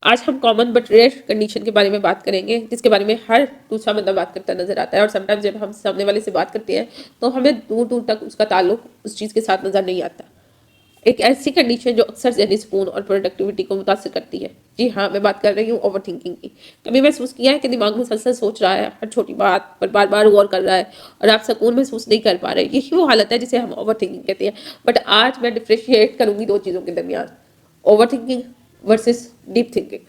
आज हम common but rare condition के बारे में बात करेंगे, जिसके बारे में हर दूसरा बंदा बात करता नजर आता है। और समटाइम्स जब हम सामने वाले से बात करते हैं तो हमें दूर दूर तक उसका ताल्लुक उस चीज़ के साथ नजर नहीं आता। एक ऐसी कंडीशन जो अक्सर जहनी सुकून और प्रोडक्टिविटी को मुतासर करती है। जी हाँ, मैं बात कर रही हूँ ओवर थिंकिंग की। कभी महसूस किया है कि दिमाग मुसलसल सोच रहा है, हर छोटी बात पर बार बार गौर कर रहा है और आप सुकून महसूस नहीं कर पा रहे। यही वो हालत है जिसे हम ओवर थिंकिंग कहते हैं। बट आज मैं डिफ्रेशिएट करूंगी दो चीज़ों के दरमियान, over thinking versus deep thinking.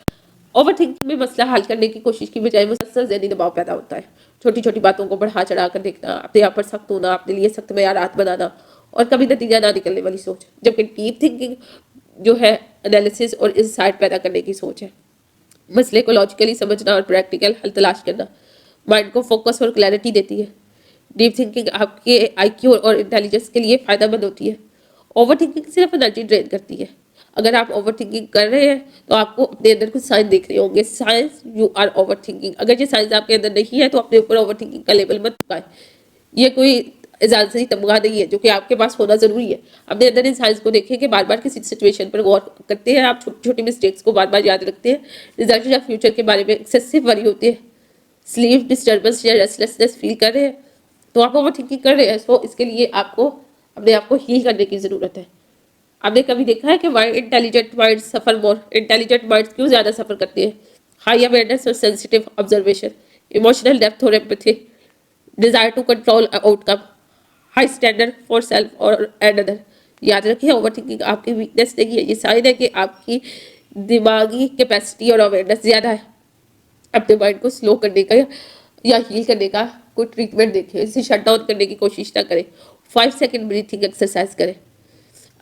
Over thinking में मसला हल करने की कोशिश की बजाय मुसलसल ज़हनी दबाव पैदा होता है। छोटी छोटी बातों को बढ़ा चढ़ा कर देखना, अपने आप पर सख्त होना, अपने लिए सख्त मेयारात बनाना और कभी नतीजा ना निकलने वाली सोच। जबकि डीप थिंकिंग जो है एनालिसिस और इंसाइट पैदा करने की सोच है। मसले को लॉजिकली समझना और प्रैक्टिकल हल तलाश करना माइंड को फोकस और क्लैरिटी देती है। डीप थिंकिंग आपके आईक्यू और इंटेलिजेंस के लिए फ़ायदेमंद होती है। ओवर थिंकिंग सिर्फ एनर्जी ड्रेन करती है। अगर आप ओवर थिंकिंग कर रहे हैं तो आपको अपने अंदर कुछ साइन देख रहे होंगे, signs you are over thinking. अगर ये साइंस आपके अंदर नहीं है तो अपने ऊपर ओवर थिंकिंग का लेबल मत लगाएं। ये कोई एजाजी तमगा नहीं है जो कि आपके पास होना जरूरी है। अपने अंदर इन साइंस को देखें कि बार बार किसी सिचुएशन पर गौर करते हैं, आप छोटी छोटी मिस्टेक्स को बार बार याद रखते हैं, रिजल्ट या फ्यूचर के बारे में एक्सेसिव वरी होते हैं, स्लीप डिस्टर्बेंस या रेस्टलेसनेस फील कर रहे हैं, तो आप ओवर थिंकिंग कर रहे हैं। सो इसके लिए आपको अपने आप को हील करने की ज़रूरत है। आपने कभी देखा है कि why intelligent mind suffer more? Intelligent mind क्यों ज़्यादा सफ़र करती है? हाई अवेयरनेस और सेंसिटिव ऑब्जर्वेशन, इमोशनल डेप्थ और empathy, desire to control outcome, high standard for self और एंड अदर। याद रखिए, ओवर थिंकिंग आपकी वीकनेस नहीं है, ये साइन है कि आपकी दिमागी कैपेसिटी और अवेयरनेस ज़्यादा है। अपने माइंड को स्लो करने का या हील करने का कोई ट्रीटमेंट देखें, इसे शट डाउन करने की कोशिश ना करें। 5 सेकेंड ब्रीथिंग एक्सरसाइज करें,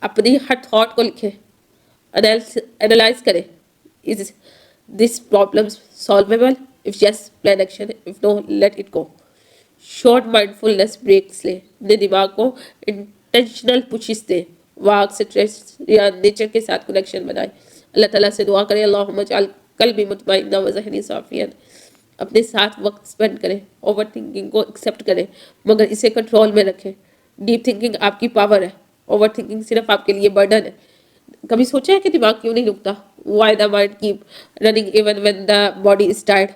अपनी हर थॉट को लिखें, एनालाइज करें, is this problem solvable, if yes plan action, if no let it go. Short mindfulness breaks लें, अपने दिमाग को इंटेंशनल पुशिश दें, वाक स्ट्रेस या नेचर के साथ कनेक्शन बनाएं। अल्लाह ताला से दुआ करें, अल्लाहुम्मा जअल कल्बी मुतमइन्ना व ज़हनी साफ़ियन। अपने साथ वक्त स्पेंड करें, ओवर थिंकिंग को एक्सेप्ट करें मगर इसे कंट्रोल में रखें। डीप थिंकिंग आपकी पावर है, ओवर थिंकिंग सिर्फ आपके लिए बर्डन है। कभी सोचा है कि दिमाग क्यों नहीं रुकता? Why the mind keep running even when the body is tired?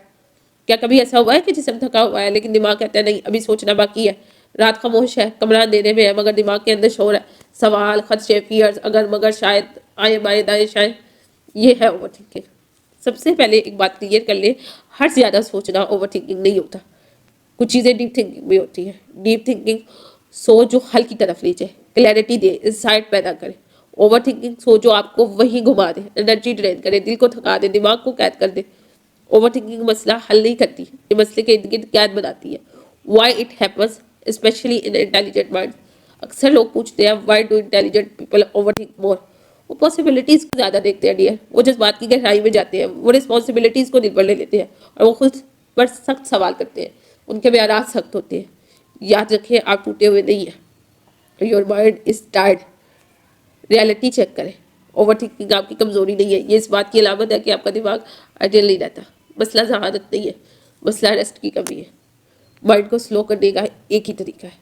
क्या कभी ऐसा हुआ है कि जिस्म थका हुआ है लेकिन दिमाग कहता है नहीं, अभी सोचना बाकी है? रात खामोश है, कमरा अंधेरे में है, मगर दिमाग के अंदर शोर है, सवाल, खदशे, फियर्स, अगर मगर, शायद, आए बाएं दाएं शायद। ये है ओवर थिंकिंग। सबसे पहले एक बात क्लियर कर ले, हर ज़्यादा सोचना ओवर थिंकिंग नहीं होता। कुछ चीज़ें डीप थिंकिंग भी होती है। डीप थिंकिंग सोच जो हल की तरफ ले जाए, क्लैरिटी दे, इंसाइट पैदा करे। ओवर थिंकिंग सोच जो आपको वहीं घुमा दे, एनर्जी ड्रेन करे, दिल को थका दे, दिमाग को कैद कर दे। ओवर थिंकिंग मसला हल नहीं करती, ये मसले के इर्द गिर्द कैद बनाती है। Why it happens specially in intelligent mind. अक्सर लोग पूछते हैं why do intelligent people over think more? वो पॉसिबिलिटीज़ को ज़्यादा देखते हैं डियर, वो जज्बात की गहराई में जाते हैं, वो रिस्पॉन्सिबिलिटीज़ को दिल पर ले लेते हैं और वो खुद पर सख्त सवाल करते हैं, उनके बयारात सख्त होते हैं। याद रखें, आप टूटे हुए नहीं हैं, your mind is tired. Reality check करें, ओवर थिंकिंग आपकी कमजोरी नहीं है, ये इस बात की अलामत है कि आपका दिमाग आइडियल नहीं रहता। मसला जहानत नहीं है, मसला रेस्ट की कमी है। माइंड को स्लो करने का एक ही तरीका है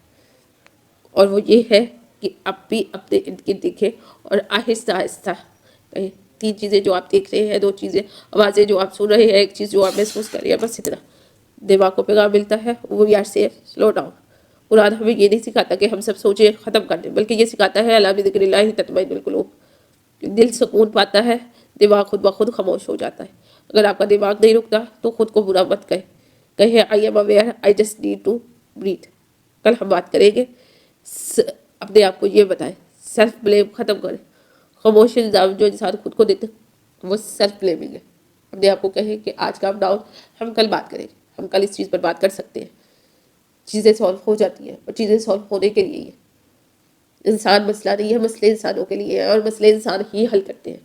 और वो ये है कि आप भी अपने इर्द गिर्द देखें और आहिस्ता आहिस्ता कहें। 3 चीज़ें जो आप देख रहे हैं, 2 चीज़ें आवाज़ें जो आप सुन रहे हैं, 1 चीज़ जो आप महसूस कर रहे हैं, बस इतना। दिमाग को पैगाम मिलता है, वो यार से स्लो डाउन। कुरान हमें ये नहीं सिखाता कि हम सब सोचे ख़त्म कर दें, बल्कि ये सिखाता है अला बिज़िक्रिल्लाहि तत्मइन्नुल क़ुलूब। दिल सुकून पाता है, दिमाग खुद ब खुद खामोश हो जाता है। अगर आपका दिमाग नहीं रुकता तो खुद को बुरा मत कहे I am aware, I just need to breathe. कल हम बात करेंगे, अपने आप को ये बताएं, सेल्फ ब्लेम ख़त्म करें। खामोश इल्ज़ाम जो इंसान खुद को देते वो सेल्फ ब्लेमिंग है। अपने आप को कहें कि आज काम डाउन, हम कल बात करेंगे, हम कल इस चीज़ पर बात कर सकते हैं। चीज़ें सॉल्व हो जाती हैं और चीज़ें सॉल्व होने के लिए ही है। इंसान मसला नहीं है, मसले इंसानों के लिए है और मसले इंसान ही हल करते हैं।